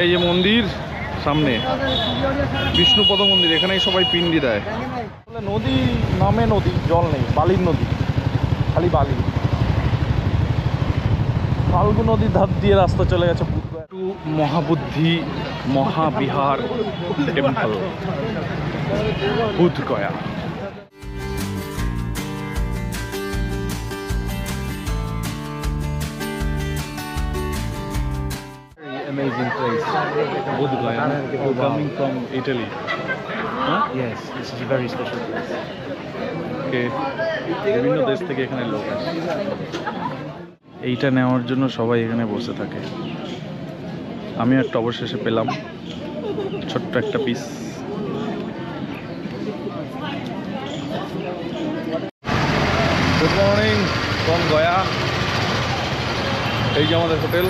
এই যে মন্দির সামনে বিষ্ণুপদ মন্দির, এখানেই সবাই পিন্ডি দেয়। নদী নামে নদী, জল নেই, বালির নদী, খালি বালি। ফাল্গু নদীর ধার দিয়ে রাস্তা চলে গেছে to Mahabodhi Mahavihara temple, Bodhgaya. Amazing place, Bodh-Gaya, coming from Italy. Huh? Yes, this is a very special place. Okay, বিভিন্ন দেশ থেকে এখানে লোক আসে। এইটা নেওয়ার জন্য সবাই এখানে বসে থাকে। আমি একটা অবশেষে পেলাম ছোট্ট একটা piece. Good morning from Gaya. এই যে আমাদের হোটেল,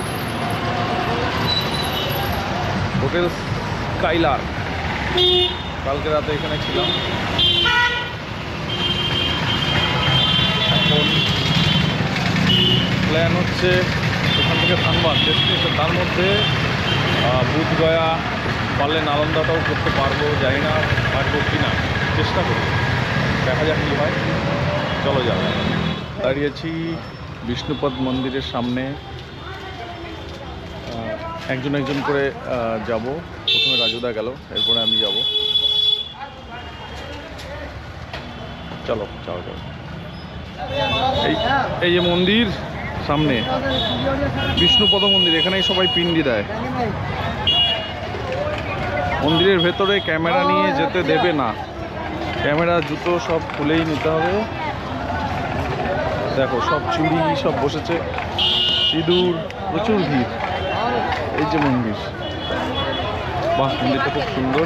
হোটেল স্কাইলার্ক। কালকে রাতে এখানে ছিলাম। এখন প্ল্যান হচ্ছে এখান থেকে ধানবাদ ডেস্টিনেশন, তার মধ্যে বুধগয়া, পারলে নালন্দাটাও করতে পারবো, জানি না পারবো কি না, চেষ্টা করবো, দেখা যাক কী হয়। চলো যাবো। দাঁড়িয়েছি বিষ্ণুপদ মন্দিরের সামনে। একজন একজন করে যাব। প্রথমে রাজুদা গেল, এরপরে আমি যাব। চলো চলো চলো। এই যে মন্দির সামনে বিষ্ণুপদ মন্দির, এখানেই সবাই পিন্ডি দেয়। মন্দিরের ভেতরে ক্যামেরা নিয়ে যেতে দেবে না, ক্যামেরা জুতো সব খুলেই নিতে হবে। দেখো সব চুড়ি সব বসেছে, সিঁদুর, প্রচুর ভিড়। এই যে মন্দির, বাহ, মন্দিরটা খুব সুন্দর।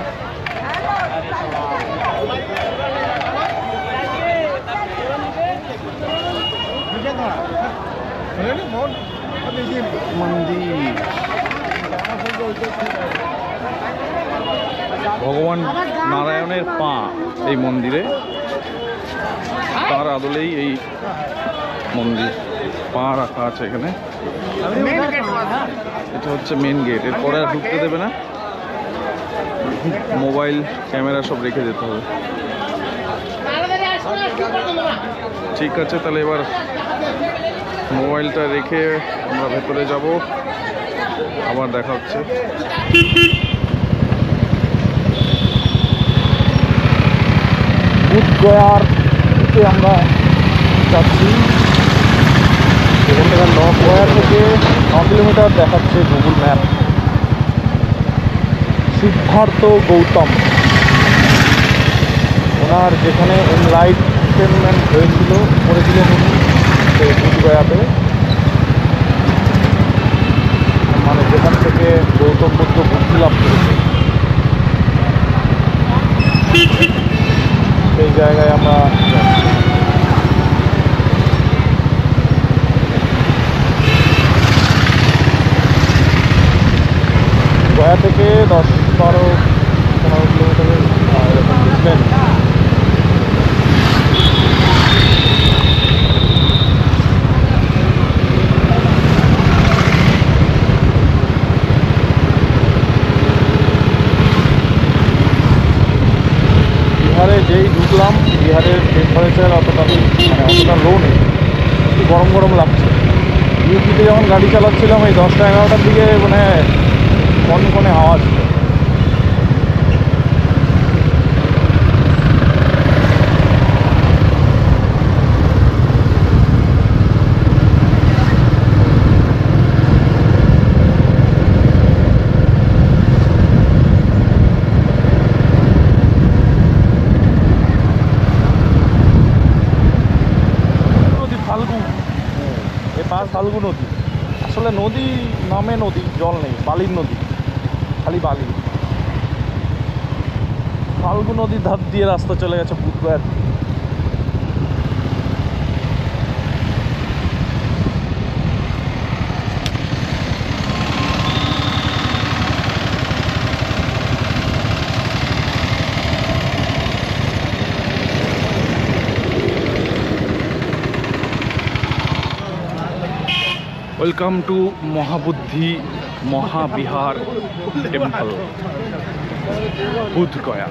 মন্দির ভগবান নারায়ণের পা এই মন্দিরে, তার আদলেই এই মন্দির পা রাখা আছে এখানে। এটা হচ্ছে মেন গেট, এরপরে আর ঢুকতে দেবে না, মোবাইল ক্যামেরা সব রেখে যেতে হবে। ঠিক আছে, তাহলে এবার মোবাইলটা রেখে আমরা ভেতরে যাব, আবার দেখা হচ্ছে। বুধগয়ার দিকে আমরা যাচ্ছি। এখান থেকে নবগয়া থেকে 9 কিলোমিটার দেখাচ্ছে গুগল ম্যাপ। সিদ্ধার্থ গৌতম, ওনার যেখানে এনলাইটেনমেন্ট হয়েছিল, করেছিলেন উনি সেই বুধগয়াতে, মানে যেখান থেকে গৌতম বুদ্ধ বুদ্ধি লাভ করেছে, সেই জায়গায় আমরা যাচ্ছি। গয়া থেকে 10-12-15 কিলোমিটারের এরকম ডিস্টেন্স। বিহারে যেই ঢুকলাম, বিহারের টেম্পারেচার অতটা লো নেই, একটু গরম গরম লাগছে। ইউপিতে যখন গাড়ি চালাচ্ছিলাম এই 10টা-11টার দিকে মানে কনকনে হাওয়া ছিল। ফাল্গু নদী, আসলে নদী নামে নদী, জল নেই, বালির নদী, খালি বালি। ফাল্গু নদীর ধার দিয়ে রাস্তা চলে গেছে বুধগয়ার। Welcome to Mahabodhi Mahavihara temple, Bodhgaya.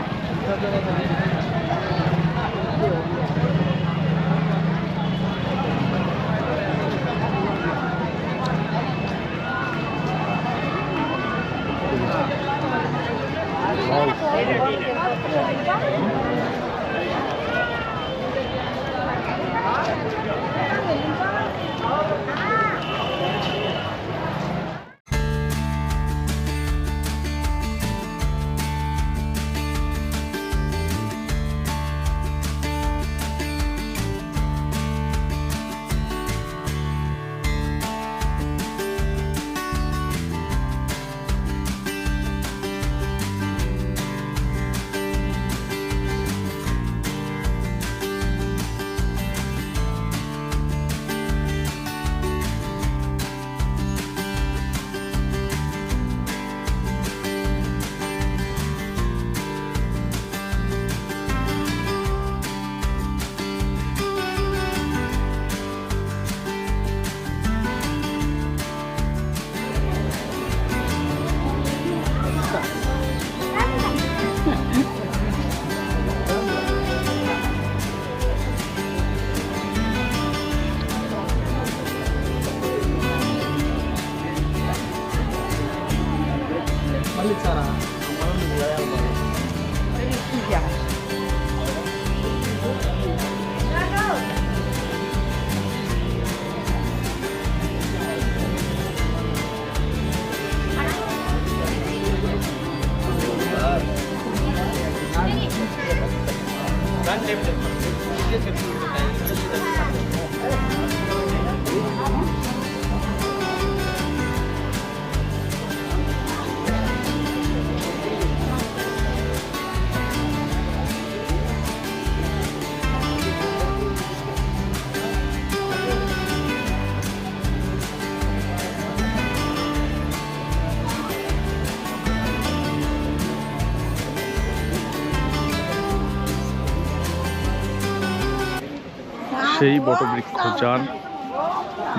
সেই বটবৃক্ষ যার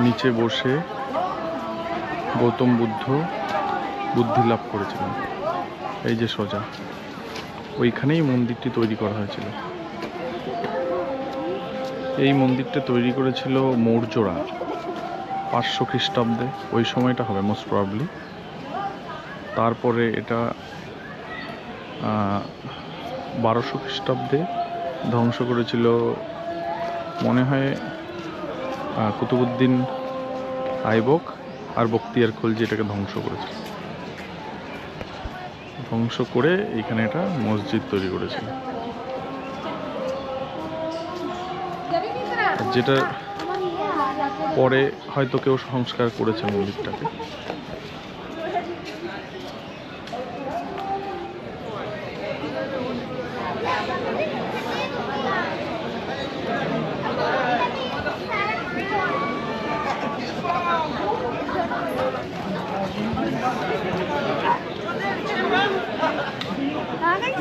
নিচে বসে গৌতম বুদ্ধ বুদ্ধি লাভ করেছিলেন। এই যে সোজা ওইখানেই মন্দিরটি তৈরি করা হয়েছিল। এই মন্দিরটা তৈরি করেছিল মৌর্যরা 500 খ্রিস্টাব্দে, ওই সময়টা হবে মোস্ট প্রবাবলি। তারপরে এটা 1200 খ্রিস্টাব্দে ধ্বংস করেছিল মনে হয় কুতুবউদ্দিন আইবক আর বখতিয়ার খলজি এটাকে ধ্বংস করেছিল। ধ্বংস করে এখানে এটা মসজিদ তৈরি করেছিল, যেটা পরে হয়তো কেউ সংস্কার করেছে মন্দিরটাকে।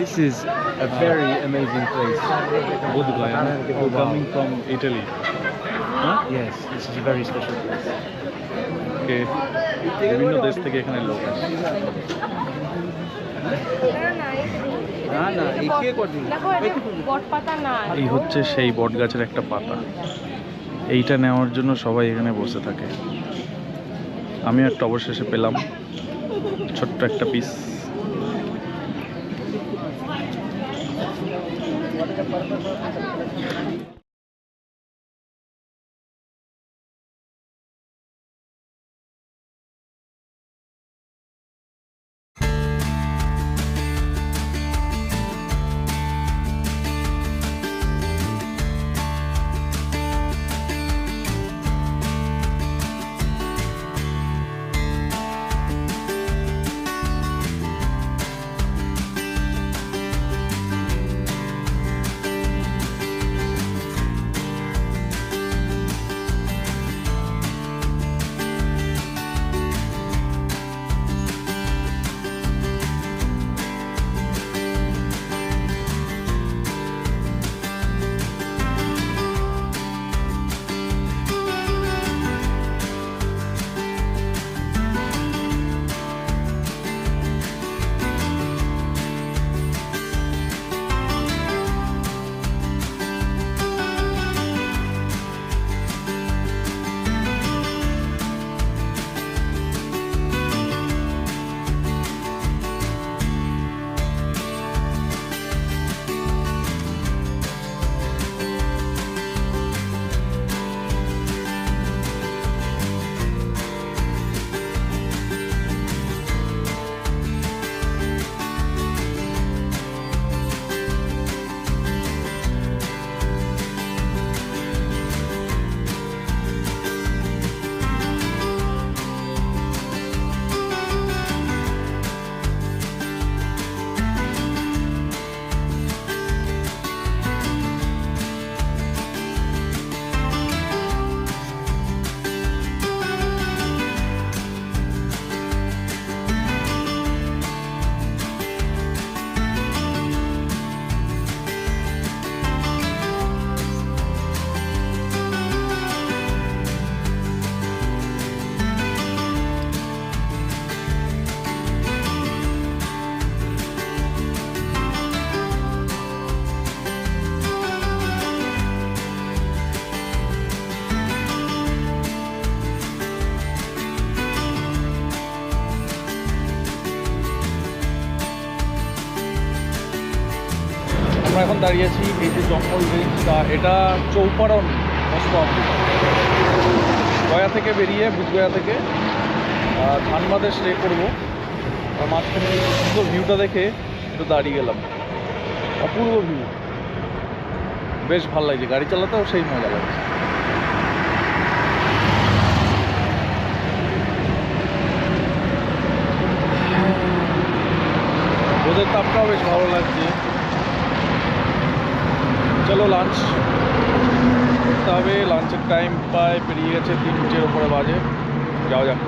This is a very amazing place. Buddhgaya, Oh, wow. coming from Italy. Yes, this is a very special place. বিভিন্ন দেশ থেকে এখানে লোক আসে। এই হচ্ছে সেই বট গাছের একটা পাতা, এইটা নেওয়ার জন্য সবাই এখানে বসে থাকে। আমি একটা অবশেষে পেলাম ছোট্ট একটা পিস। আমরা এখন দাঁড়িয়েছি এই যে জঙ্গল রেঞ্জটা, এটা চৌপাড়ন মস্তম গয়া থেকে বেরিয়ে বুধগয়া থেকে ধানবাদে স্টে করবো। আর মাঝখানে এই সুন্দর ভিউটা দেখে একটু দাঁড়িয়ে গেলাম। অপূর্ব ভিউ, বেশ ভালো লাগছে, গাড়ি চালাতেও সেই মজা লাগছে। রোদের তাপটাও বেশ ভালো লাগছে। চলো লাঞ্চ করতে হবে, লাঞ্চের টাইম প্রায় পেরিয়ে গেছে, 3টের উপরে বাজে। যাওয়া যাক।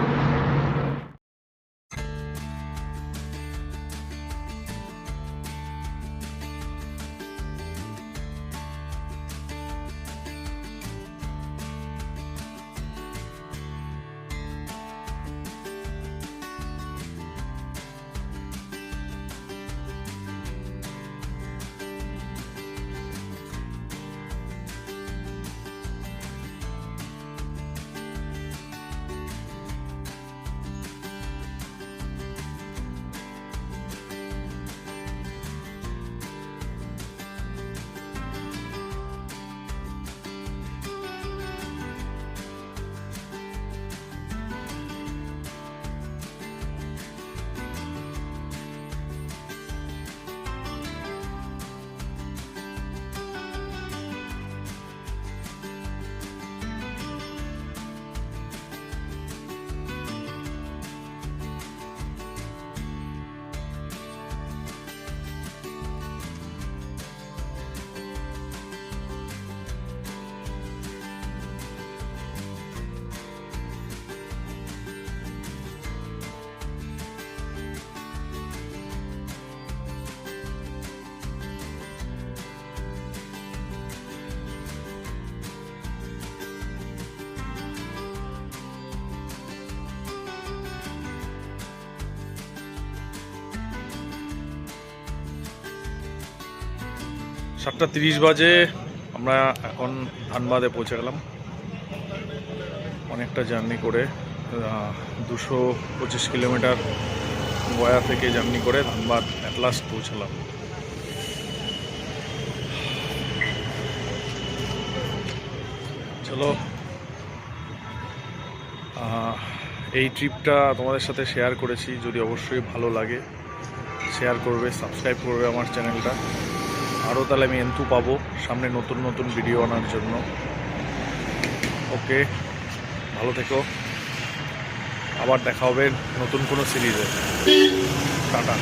সাতটা 30 বাজে, আমরা এখন ধানবাদে পৌঁছে গেলাম। অনেকটা জার্নি করে 225 কিলোমিটার গয়া থেকে জার্নি করে ধানবাদ অ্যাট লাস্ট পৌঁছালাম। চলো এই ট্রিপটা তোমাদের সাথে শেয়ার করেছি, যদি অবশ্যই ভালো লাগে শেয়ার করবে, সাবস্ক্রাইব করবে আমার চ্যানেলটা। আরও তাহলে আমি এন্থু পাবো সামনে নতুন নতুন ভিডিও আনার জন্য। ওকে, ভালো থেকো, আবার দেখা হবে নতুন কোনো সিরিজে। টাটা।